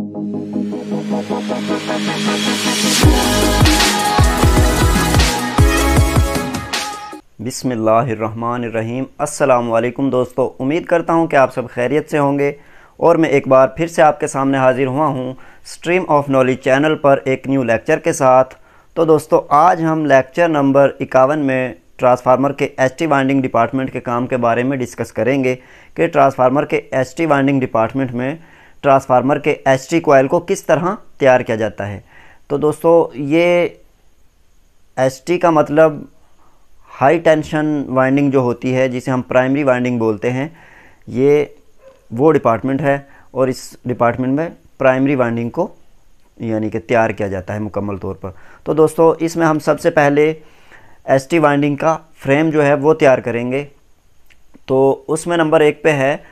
बिस्मिल्लाहिर्रहमानिर्रहीम। अस्सलामुअलैकुम दोस्तों, उम्मीद करता हूँ कि आप सब खैरियत से होंगे और मैं एक बार फिर से आपके सामने हाजिर हुआ हूँ स्ट्रीम ऑफ नॉलेज चैनल पर एक न्यू लेक्चर के साथ। तो दोस्तों, आज हम लेक्चर नंबर 51 में ट्रांसफार्मर के एचटी वाइंडिंग डिपार्टमेंट के काम के बारे में डिस्कस करेंगे कि ट्रांसफार्मर के एचटी वाइंडिंग डिपार्टमेंट में ट्रांसफार्मर के एचटी कॉइल को किस तरह तैयार किया जाता है। तो दोस्तों, ये एचटी का मतलब हाई टेंशन वाइंडिंग जो होती है, जिसे हम प्राइमरी वाइंडिंग बोलते हैं, ये वो डिपार्टमेंट है और इस डिपार्टमेंट में प्राइमरी वाइंडिंग को यानी कि तैयार किया जाता है मुकम्मल तौर पर। तो दोस्तों, इसमें हम सबसे पहले एचटी वाइंडिंग का फ्रेम जो है वो तैयार करेंगे। तो उसमें नंबर 1 पे है,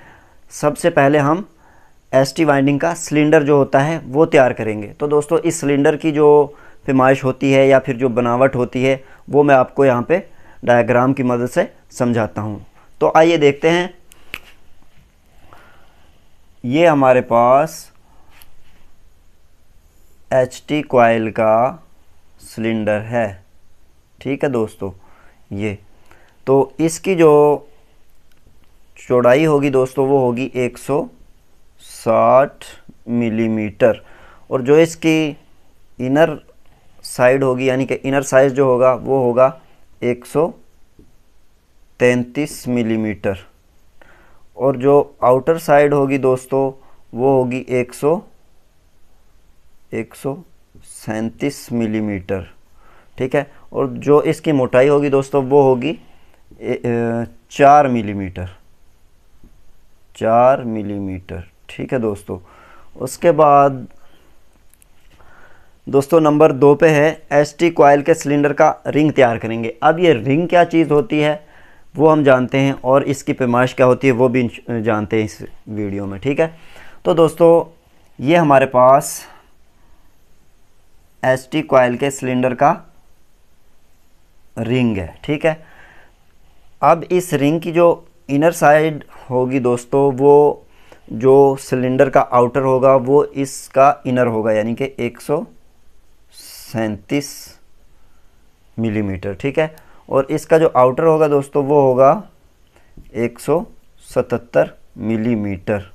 सबसे पहले हम एचटी वाइंडिंग का सिलेंडर जो होता है वो तैयार करेंगे। तो दोस्तों, इस सिलेंडर की जो पैमाइश होती है या फिर जो बनावट होती है वो मैं आपको यहाँ पे डायग्राम की मदद से समझाता हूँ। तो आइए देखते हैं। ये हमारे पास एचटी कॉइल का सिलेंडर है, ठीक है दोस्तों। ये तो इसकी जो चौड़ाई होगी दोस्तों वो होगी 160 मिलीमीटर और जो इसकी इनर साइड होगी यानी कि इनर साइज जो होगा वो होगा 133 मिलीमीटर और जो आउटर साइड होगी दोस्तों वो होगी 137 मिलीमीटर, ठीक है। और जो इसकी मोटाई होगी दोस्तों वो होगी 4 मिलीमीटर, ठीक है दोस्तों। उसके बाद दोस्तों नंबर 2 पे है, एचटी कॉइल के सिलेंडर का रिंग तैयार करेंगे। अब ये रिंग क्या चीज़ होती है वो हम जानते हैं और इसकी पैमाइश क्या होती है वो भी जानते हैं इस वीडियो में, ठीक है। तो दोस्तों, ये हमारे पास एचटी कॉइल के सिलेंडर का रिंग है, ठीक है। अब इस रिंग की जो इनर साइड होगी दोस्तों, वो जो सिलेंडर का आउटर होगा वो इसका इनर होगा यानी कि 137 मिलीमीटर, ठीक है। और इसका जो आउटर होगा दोस्तों वो होगा 177 मिलीमीटर,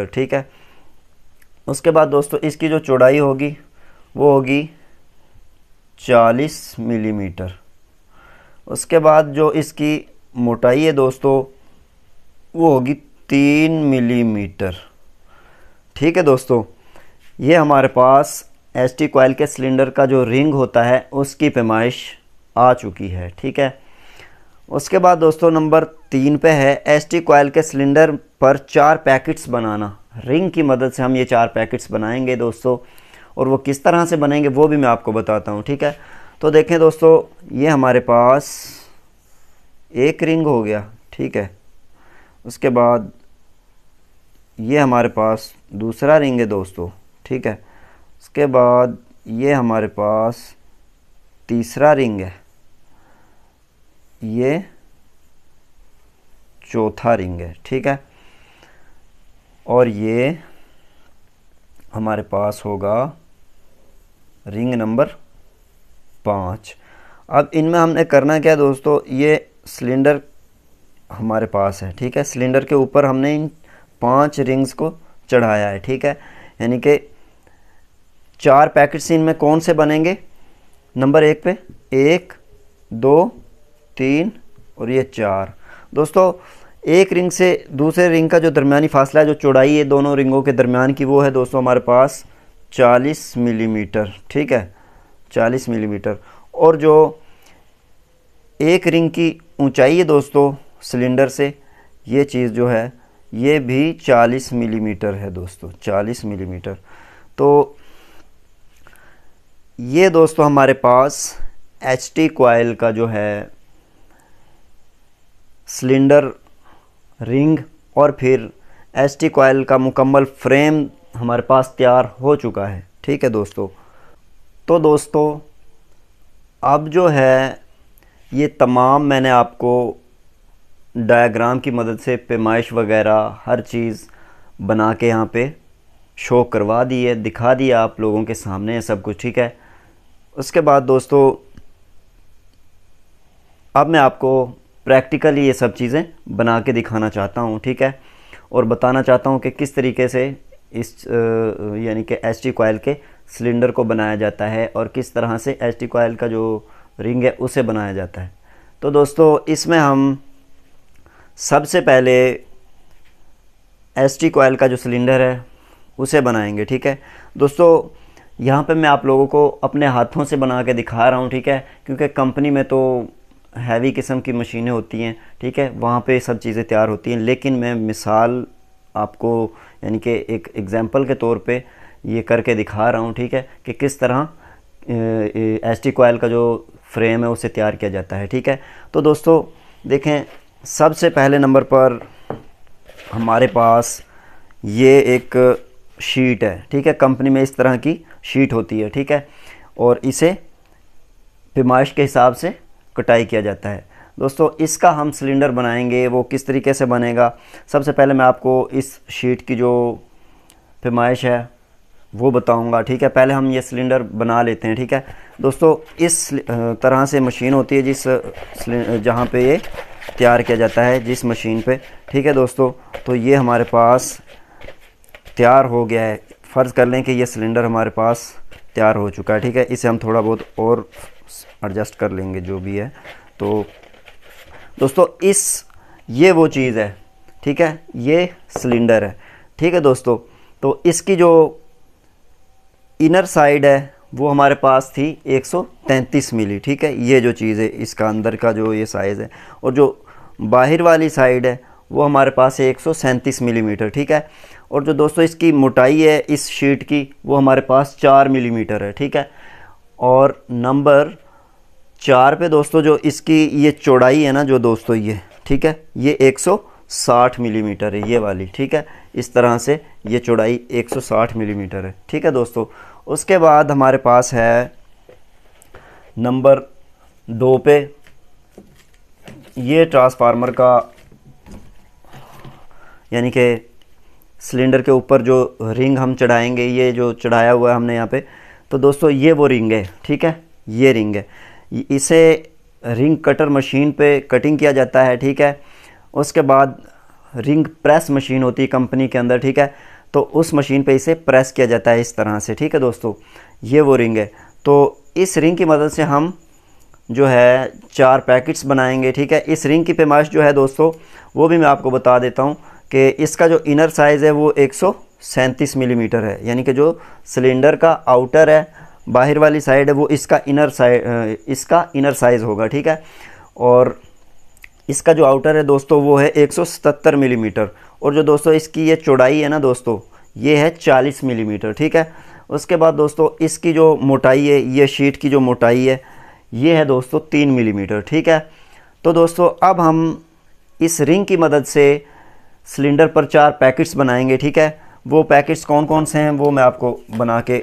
ठीक है। उसके बाद दोस्तों इसकी जो चौड़ाई होगी वो होगी 40 मिलीमीटर। उसके बाद जो इसकी मोटाई है दोस्तों वो होगी 3 मिलीमीटर, ठीक है दोस्तों। ये हमारे पास एचटी कॉइल के सिलेंडर का जो रिंग होता है उसकी पैमाइश आ चुकी है, ठीक है। उसके बाद दोस्तों नंबर 3 पे है, एचटी कॉइल के सिलेंडर पर 4 पैकेट्स बनाना। रिंग की मदद से हम ये 4 पैकेट्स बनाएंगे दोस्तों, और वो किस तरह से बनेंगे वो भी मैं आपको बताता हूँ, ठीक है। तो देखें दोस्तों, ये हमारे पास एक रिंग हो गया, ठीक है। उसके बाद ये हमारे पास दूसरा रिंग है दोस्तों, ठीक है। उसके बाद ये हमारे पास तीसरा रिंग है, ये चौथा रिंग है, ठीक है। और ये हमारे पास होगा रिंग नंबर 5। अब इनमें हमने करना क्या दोस्तों, ये सिलेंडर हमारे पास है, ठीक है। सिलेंडर के ऊपर हमने इन 5 रिंग्स को चढ़ाया है, ठीक है। यानी कि 4 पैकेट्स इनमें कौन से बनेंगे, नंबर 1 पे 1 2 3 और ये 4 दोस्तों। एक रिंग से दूसरे रिंग का जो दरमियानी फासला है, जो चौड़ाई है दोनों रिंगों के दरमियान की, वो है दोस्तों हमारे पास 40 मिलीमीटर, ठीक है, 40 मिलीमीटर। और जो एक रिंग की ऊंचाई है दोस्तों सिलेंडर से, ये चीज़ जो है ये भी 40 मिलीमीटर है दोस्तों, 40 मिलीमीटर। तो ये दोस्तों हमारे पास एचटी कॉइल का जो है सिलेंडर, रिंग और फिर एचटी कॉइल का मुकम्मल फ्रेम हमारे पास तैयार हो चुका है, ठीक है दोस्तों। तो दोस्तों, अब जो है ये तमाम मैंने आपको डायग्राम की मदद से पैमाइश वगैरह हर चीज़ बना के यहाँ पे शो करवा दी है, दिखा दिया आप लोगों के सामने है सब कुछ, ठीक है। उसके बाद दोस्तों अब मैं आपको प्रैक्टिकली ये सब चीज़ें बना के दिखाना चाहता हूँ, ठीक है, और बताना चाहता हूँ कि किस तरीके से इस यानी कि एच टी कॉइल के सिलेंडर को बनाया जाता है और किस तरह से एच टी कॉइल का जो रिंग है उसे बनाया जाता है। तो दोस्तों इसमें हम सबसे पहले एच टी कॉइल का जो सिलेंडर है उसे बनाएंगे, ठीक है। दोस्तों यहाँ पे मैं आप लोगों को अपने हाथों से बना के दिखा रहा हूँ, ठीक है, क्योंकि कंपनी में तो हैवी किस्म की मशीनें होती हैं, ठीक है, वहाँ पे सब चीज़ें तैयार होती हैं, लेकिन मैं मिसाल आपको यानी कि एक एग्ज़ाम्पल के तौर पे ये करके दिखा रहा हूँ, ठीक है, कि किस तरह एच टी कॉइल का जो फ्रेम है उसे तैयार किया जाता है, ठीक है। तो दोस्तों देखें, सबसे पहले नंबर पर हमारे पास ये एक शीट है, ठीक है, कंपनी में इस तरह की शीट होती है, ठीक है, और इसे पैमाइश के हिसाब से कटाई किया जाता है। दोस्तों इसका हम सिलेंडर बनाएंगे, वो किस तरीके से बनेगा, सबसे पहले मैं आपको इस शीट की जो पैमाइश है वो बताऊंगा, ठीक है। पहले हम ये सिलेंडर बना लेते हैं, ठीक है। दोस्तों इस तरह से मशीन होती है जिस जहाँ पे ये तैयार किया जाता है, जिस मशीन पे, ठीक है दोस्तों। तो ये हमारे पास तैयार हो गया है, फ़र्ज़ कर लें कि ये सिलेंडर हमारे पास तैयार हो चुका है, ठीक है। इसे हम थोड़ा बहुत और एडजस्ट कर लेंगे जो भी है। तो दोस्तों ये वो चीज़ है, ठीक है, ये सिलेंडर है, ठीक है दोस्तों। तो इसकी जो इनर साइड है वो हमारे पास थी 133 मिली, ठीक है, ये जो चीज़ है इसका अंदर का जो ये साइज़ है, और जो बाहर वाली साइड है वो हमारे पास है 137 मिलीमीटर, ठीक है। और जो दोस्तों इसकी मोटाई है इस शीट की वो हमारे पास 4 मिलीमीटर है, ठीक है। और नंबर 4 पे दोस्तों जो इसकी ये चौड़ाई है ना जो दोस्तों ये, ठीक है, ये 160 मिलीमीटर है, ये वाली, ठीक है। इस तरह से ये चौड़ाई 160 मिलीमीटर है, ठीक है दोस्तों। उसके बाद हमारे पास है नंबर 2 पे ये ट्रांसफार्मर का यानी कि सिलेंडर के ऊपर जो रिंग हम चढ़ाएंगे, ये जो चढ़ाया हुआ है हमने यहाँ पे, तो दोस्तों ये वो रिंग है, ठीक है, ये रिंग है। इसे रिंग कटर मशीन पे कटिंग किया जाता है, ठीक है। उसके बाद रिंग प्रेस मशीन होती है कंपनी के अंदर, ठीक है, तो उस मशीन पे इसे प्रेस किया जाता है इस तरह से, ठीक है दोस्तों। ये वो रिंग है। तो इस रिंग की मदद से हम जो है 4 पैकेट्स बनाएंगे, ठीक है। इस रिंग की पैमाइश जो है दोस्तों वो भी मैं आपको बता देता हूँ कि इसका जो इनर साइज़ है वो 137 मिलीमीटर है, यानी कि जो सिलेंडर का आउटर है, बाहर वाली साइड है, वो इसका इनर साइज़ होगा, ठीक है। और इसका जो आउटर है दोस्तों वो है 177 मिलीमीटर, और जो दोस्तों इसकी ये चौड़ाई है ना दोस्तों ये है 40 मिलीमीटर, ठीक है। उसके बाद दोस्तों इसकी जो मोटाई है, ये शीट की जो मोटाई है ये है दोस्तों 3 मिलीमीटर, ठीक है। तो दोस्तों अब हम इस रिंग की मदद से सिलेंडर पर 4 पैकेट्स बनाएंगे, ठीक है। वो पैकेट्स कौन कौन से हैं वो मैं आपको बना के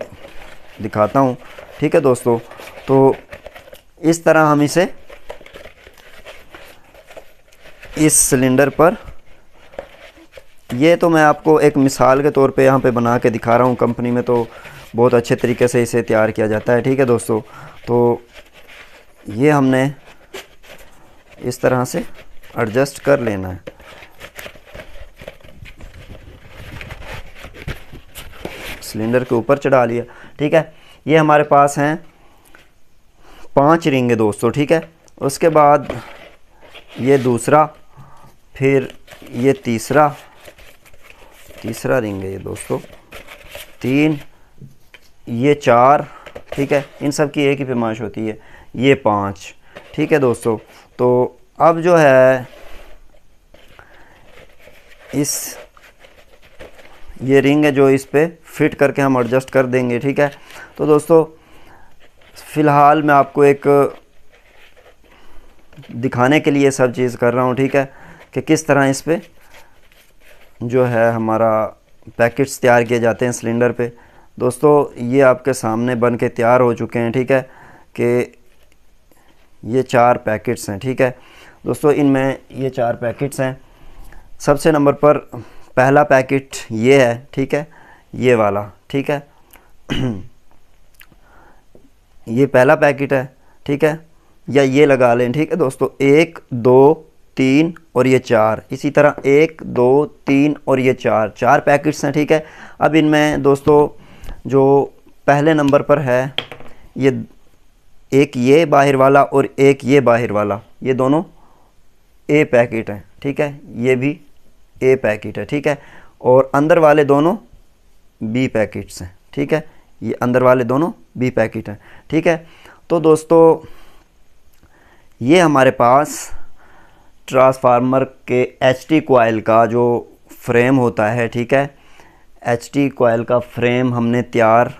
दिखाता हूँ, ठीक है दोस्तों। तो इस तरह हम इसे इस सिलेंडर पर, ये तो मैं आपको एक मिसाल के तौर पे यहाँ पे बना के दिखा रहा हूँ, कंपनी में तो बहुत अच्छे तरीके से इसे तैयार किया जाता है, ठीक है दोस्तों। तो ये हमने इस तरह से एडजस्ट कर लेना है। सिलेंडर के ऊपर चढ़ा लिया, ठीक है। ये हमारे पास हैं 5 रिंग है दोस्तों, ठीक है। उसके बाद ये दूसरा, फिर ये तीसरा रिंग है ये दोस्तों, 3, ये 4, ठीक है, इन सब की एक ही पैमाइश होती है, ये 5, ठीक है दोस्तों। तो अब जो है ये रिंग है जो इस पे फिट करके हम एडजस्ट कर देंगे, ठीक है। तो दोस्तों फ़िलहाल मैं आपको एक दिखाने के लिए सब चीज़ कर रहा हूँ, ठीक है, कि किस तरह इस पे जो है हमारा पैकेट्स तैयार किए जाते हैं सिलेंडर पे। दोस्तों ये आपके सामने बन के तैयार हो चुके हैं, ठीक है, कि ये 4 पैकेट्स हैं, ठीक है दोस्तों। इनमें ये 4 पैकेट्स हैं। सबसे नंबर पर पहला पैकेट ये है, ठीक है, ये वाला, ठीक है। ये पहला पैकेट है, ठीक है, या ये लगा लें, ठीक है दोस्तों, 1 2 3 और ये 4, इसी तरह 1 2 3 और ये 4 पैकेट्स हैं, ठीक है। अब इनमें दोस्तों जो पहले नंबर पर है ये एक ये बाहर वाला और एक ये बाहर वाला, ये दोनों ए पैकेट हैं, ठीक है, ये भी ए पैकेट है, ठीक है। और अंदर वाले दोनों बी पैकेट्स हैं, ठीक है, ये अंदर वाले दोनों बी पैकेट हैं, ठीक है। तो दोस्तों ये हमारे पास ट्रांसफार्मर के एचटी कॉइल का जो फ्रेम होता है, ठीक है, एचटी कॉइल का फ्रेम हमने तैयार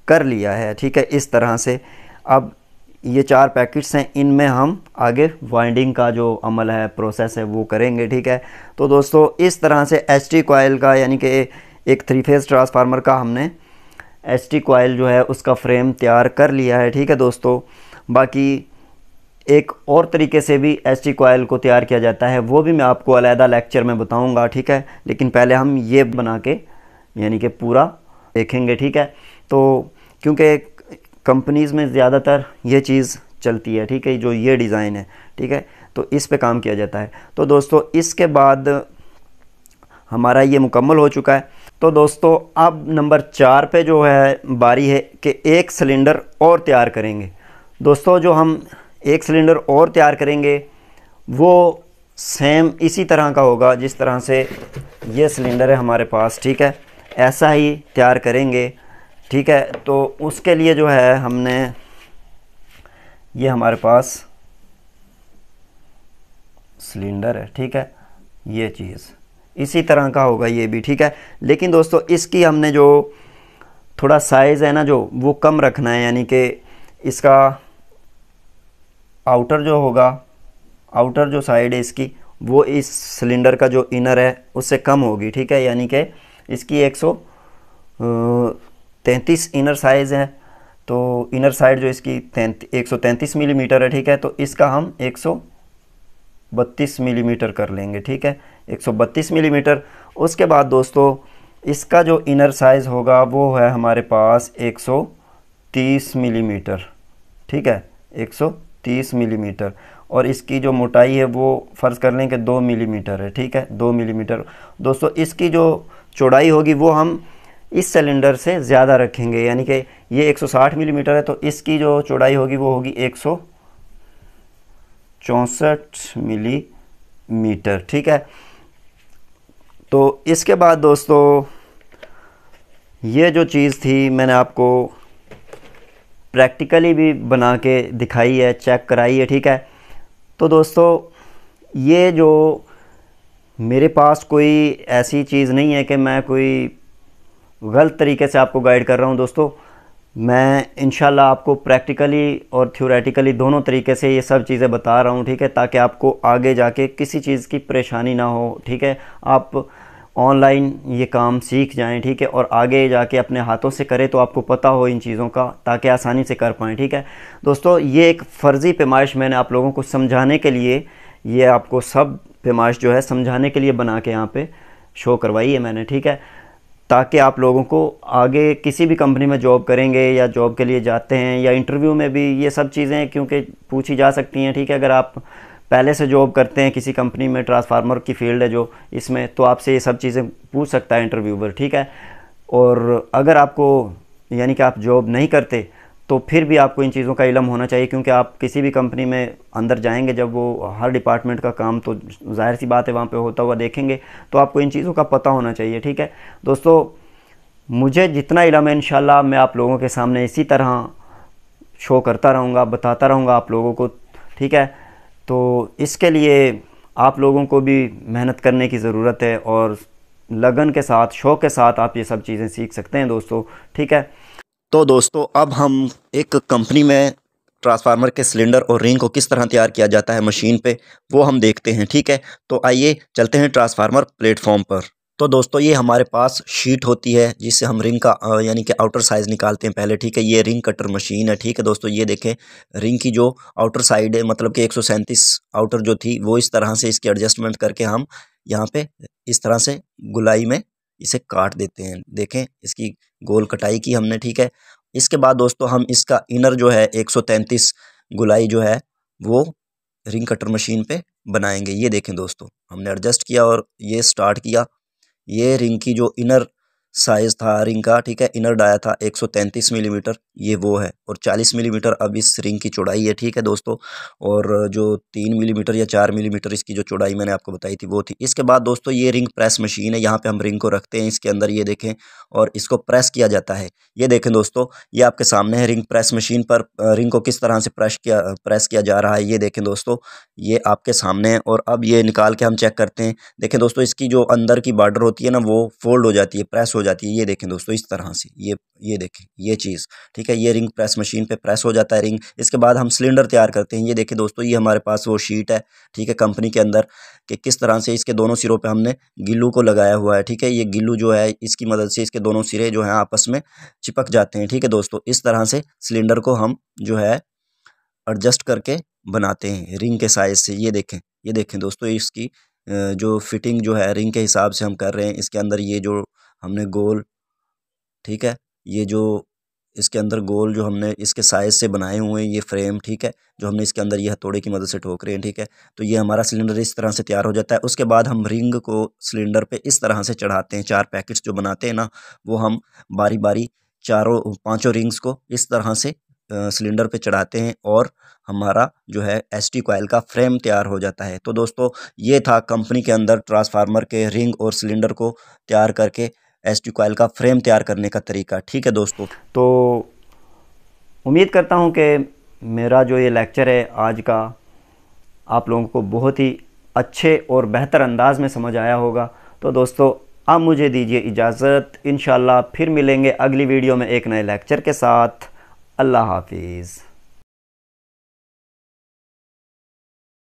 कर लिया है, ठीक है, इस तरह से। अब ये 4 पैकेट्स हैं, इनमें हम आगे वाइंडिंग का जो अमल है, प्रोसेस है, वो करेंगे, ठीक है। तो दोस्तों इस तरह से एचटी कॉइल का, यानी कि एक 3 फेज़ ट्रांसफार्मर का हमने एचटी कॉइल जो है उसका फ्रेम तैयार कर लिया है, ठीक है दोस्तों। बाकी एक और तरीके से भी एचटी कॉइल को तैयार किया जाता है, वो भी मैं आपको अलहदा लेक्चर में बताऊंगा, ठीक है। लेकिन पहले हम ये बना के यानी कि पूरा देखेंगे, ठीक है। तो क्योंकि कंपनीज़ में ज़्यादातर ये चीज़ चलती है, ठीक है, जो ये डिज़ाइन है, ठीक है, तो इस पे काम किया जाता है। तो दोस्तों इसके बाद हमारा ये मुकम्मल हो चुका है। तो दोस्तों अब नंबर 4 पे जो है बारी है कि एक सिलेंडर और तैयार करेंगे। दोस्तों जो हम एक सिलेंडर और तैयार करेंगे वो सेम इसी तरह का होगा जिस तरह से ये सिलेंडर है हमारे पास, ठीक है, ऐसा ही तैयार करेंगे, ठीक है। तो उसके लिए जो है हमने ये हमारे पास सिलेंडर है, ठीक है, ये चीज़ इसी तरह का होगा ये भी, ठीक है। लेकिन दोस्तों इसकी हमने जो थोड़ा साइज़ है ना जो वो कम रखना है, यानी कि इसका आउटर जो होगा, आउटर जो साइड है इसकी, वो इस सिलेंडर का जो इनर है उससे कम होगी, ठीक है। यानी कि इसकी 133 इनर साइज़ है, तो इनर साइड जो इसकी 133 मिलीमीटर है, ठीक है। तो इसका हम 132 मिलीमीटर कर लेंगे, ठीक है, 132 मिलीमीटर। उसके बाद दोस्तों इसका जो इनर साइज़ होगा वो है हमारे पास 130 मिलीमीटर, ठीक है, 130 मिलीमीटर। और इसकी जो मोटाई है वो फ़र्ज़ कर लें कि 2 मिलीमीटर है, ठीक है, 2 मिलीमीटर। दोस्तों इसकी जो चौड़ाई होगी वो हम इस सिलेंडर से ज़्यादा रखेंगे, यानी कि ये 160 मिलीमीटर है, तो इसकी जो चौड़ाई होगी वो होगी 164 मिलीमीटर, ठीक है। तो इसके बाद दोस्तों ये जो चीज़ थी मैंने आपको प्रैक्टिकली भी बना के दिखाई है, चेक कराई है, ठीक है। तो दोस्तों ये जो मेरे पास कोई ऐसी चीज़ नहीं है कि मैं कोई गलत तरीके से आपको गाइड कर रहा हूँ दोस्तों। मैं इंशाल्लाह आपको प्रैक्टिकली और थ्योरेटिकली दोनों तरीके से ये सब चीज़ें बता रहा हूँ, ठीक है, ताकि आपको आगे जाके किसी चीज़ की परेशानी ना हो, ठीक है। आप ऑनलाइन ये काम सीख जाएं, ठीक है, और आगे जाके अपने हाथों से करें तो आपको पता हो इन चीज़ों का, ताकि आसानी से कर पाएँ, ठीक है। दोस्तों ये एक फ़र्ज़ी पैमाइश मैंने आप लोगों को समझाने के लिए, ये आपको सब पैमाइश जो है समझाने के लिए बना के यहाँ पे शो करवाई है मैंने, ठीक है, ताकि आप लोगों को आगे किसी भी कंपनी में जॉब करेंगे या जॉब के लिए जाते हैं या इंटरव्यू में भी ये सब चीज़ें क्योंकि पूछी जा सकती हैं, ठीक है। अगर आप पहले से जॉब करते हैं किसी कंपनी में, ट्रांसफार्मर की फील्ड है जो इसमें, तो आपसे ये सब चीज़ें पूछ सकता है इंटरव्यूअर, ठीक है। और अगर आपको यानी कि आप जॉब नहीं करते तो फिर भी आपको इन चीज़ों का इल्म होना चाहिए, क्योंकि आप किसी भी कंपनी में अंदर जाएंगे जब वो हर डिपार्टमेंट का काम तो जाहिर सी बात है वहाँ पे होता हुआ देखेंगे, तो आपको इन चीज़ों का पता होना चाहिए, ठीक है। दोस्तों मुझे जितना इल्म है इंशाल्लाह मैं आप लोगों के सामने इसी तरह शो करता रहूँगा, बताता रहूँगा आप लोगों को, ठीक है। तो इसके लिए आप लोगों को भी मेहनत करने की ज़रूरत है और लगन के साथ, शौक़ के साथ आप ये सब चीज़ें सीख सकते हैं दोस्तों, ठीक है। तो दोस्तों अब हम एक कंपनी में ट्रांसफार्मर के सिलेंडर और रिंग को किस तरह तैयार किया जाता है मशीन पे, वो हम देखते हैं, ठीक है। तो आइए चलते हैं ट्रांसफार्मर प्लेटफॉर्म पर। तो दोस्तों ये हमारे पास शीट होती है जिससे हम रिंग का यानी कि आउटर साइज़ निकालते हैं पहले, ठीक है। ये रिंग कटर मशीन है, ठीक है दोस्तों। ये देखें रिंग की जो आउटर साइड है, मतलब कि 137 आउटर जो थी वो इस तरह से इसकी एडजस्टमेंट करके हम यहाँ पे इस तरह से गुलाई में इसे काट देते हैं। देखें इसकी गोल कटाई की हमने, ठीक है। इसके बाद दोस्तों हम इसका इनर जो है 133 गुलाई जो है वो रिंग कटर मशीन पे बनाएंगे। ये देखें दोस्तों, हमने एडजस्ट किया और ये स्टार्ट किया। ये रिंग की जो इनर साइज़ था रिंग का, ठीक है, इनर डाया था 133 मिलीमीटर, ये वो है। और 40 मिलीमीटर अब इस रिंग की चौड़ाई है, ठीक है दोस्तों। और जो 3 मिलीमीटर या 4 मिलीमीटर इसकी जो चौड़ाई मैंने आपको बताई थी वो थी। इसके बाद दोस्तों ये रिंग प्रेस मशीन है, यहाँ पे हम रिंग को रखते हैं इसके अंदर, ये देखें, और इसको प्रेस किया जाता है। ये देखें दोस्तों, ये आपके सामने है रिंग प्रेस मशीन पर रिंग को किस तरह से प्रेस किया जा रहा है। ये देखें दोस्तों, ये आपके सामने है। और अब ये निकाल के हम चेक करते हैं। देखें दोस्तों, इसकी जो अंदर की बॉर्डर होती है ना वो फोल्ड हो जाती है, प्रेस हो जाती है। ये देखें दोस्तों, इस तरह से ये देखें ये चीज़, ठीक है। ये रिंग प्रेस मशीन पे प्रेस हो जाता है रिंग। इसके बाद हम सिलेंडर तैयार करते हैं। ये देखें दोस्तों, ये हमारे पास वो शीट है, ठीक है, कंपनी के अंदर, कि किस तरह से इसके दोनों सिरों पे हमने गिल्लू को लगाया हुआ है, ठीक है। ये गिल्लू जो है इसकी मदद से इसके दोनों सिरे जो हैं आपस में चिपक जाते हैं, ठीक है दोस्तों। इस तरह से सिलेंडर को हम जो है एडजस्ट करके बनाते हैं रिंग के साइज़ से। ये देखें दोस्तों, इसकी जो फिटिंग जो है रिंग के हिसाब से हम कर रहे हैं। इसके अंदर ये जो हमने गोल, ठीक है, ये जो इसके अंदर गोल जो हमने इसके साइज़ से बनाए हुए हैं, ये फ्रेम, ठीक है, जो हमने इसके अंदर ये हथौड़े की मदद से ठोक रहे हैं, ठीक है। तो ये हमारा सिलेंडर इस तरह से तैयार हो जाता है। उसके बाद हम रिंग को सिलेंडर पे इस तरह से चढ़ाते हैं। 4 पैकेट्स जो बनाते हैं ना, वो हम बारी बारी पाँचों रिंग्स को इस तरह से सिलेंडर पे चढ़ाते हैं और हमारा जो है एसटी कॉइल का फ्रेम तैयार हो जाता है। तो दोस्तों ये था कंपनी के अंदर ट्रांसफार्मर के रिंग और सिलेंडर को तैयार करके एसटी कॉइल का फ्रेम तैयार करने का तरीका, ठीक है दोस्तों। तो उम्मीद करता हूँ कि मेरा जो ये लेक्चर है आज का आप लोगों को बहुत ही अच्छे और बेहतर अंदाज में समझ आया होगा। तो दोस्तों अब मुझे दीजिए इजाज़त, इंशाल्लाह फिर मिलेंगे अगली वीडियो में एक नए लेक्चर के साथ। अल्लाह हाफिज़।